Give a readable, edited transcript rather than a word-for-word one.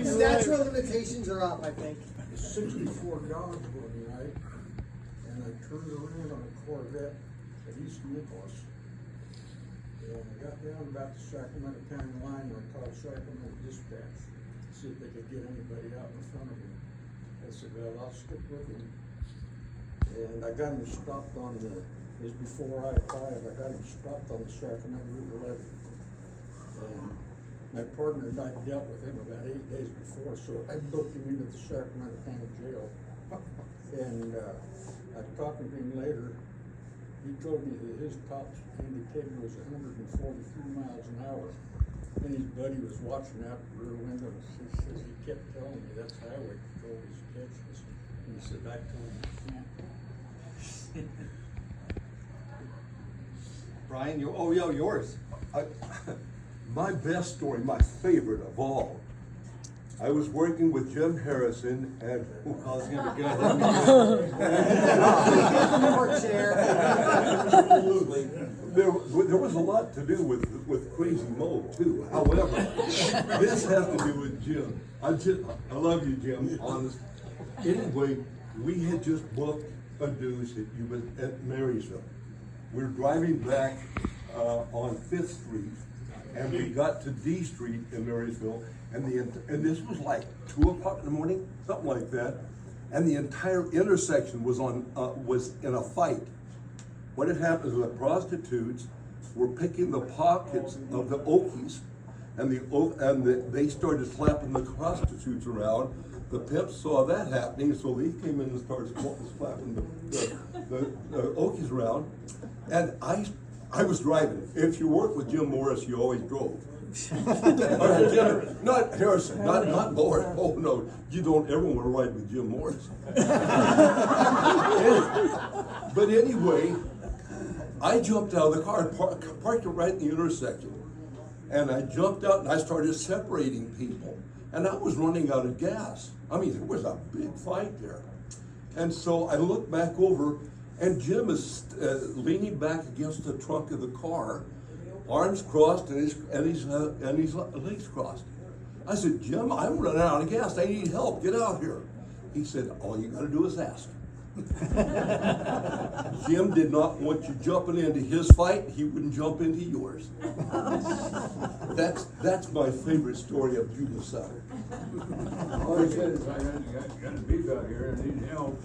Statute of limitations are up, I think. 64 dogs one night, and I turned around on a Corvette at East Nicholas. And I got down about the Sacramento County line, and I called Sacramento Dispatch to see if they could get anybody out in front of me. I said, well, I'll stick with him. And I got him stopped on the, it was before I-5, I got him stopped on the Sacramento Route 11. And my partner and I dealt with him about 8 days before, so I booked him into the Sacramento County Jail. And I talked to him later. He told me that his top indicator was 143 miles an hour. And his buddy was watching out the rear window. He says he kept telling me that's highway patrol was catching us. And he said, I told him you can't. Brian, yours. My best story, my favorite of all. I was working with Jim Harrison and Oh, it's gonna be good. absolutely. There was a lot to do with Crazy Mo too. However, this has to do with Jim. I love you, Jim, honest. Anyway, we had just booked a deuce at Marysville. We're driving back on 5th Street, and we got to D Street in Marysville, and this was like 2 o'clock in the morning, something like that, and the entire intersection was in a fight. What had happened is the prostitutes were picking the pockets of the Okies, and they started slapping the prostitutes around. The pimps saw that happening, so they came in and started slapping the Okies around. And I was driving. If you work with Jim Morris, you always drove. Not Harrison, not Morris. Oh no, you don't ever want to ride with Jim Morris. But anyway, I jumped out of the car and parked it right in the intersection. And I jumped out and I started separating people. And I was running out of gas. I mean, there was a big fight there. And so I looked back over, and Jim is leaning back against the trunk of the car, arms crossed and his legs crossed. I said, Jim, I'm running out of gas. I need help. Get out here. He said, all you got to do is ask. Jim did not want you jumping into his fight. He wouldn't jump into yours. That's my favorite story of Yuba Sutter. All he said is, I got a beef out here, I need help.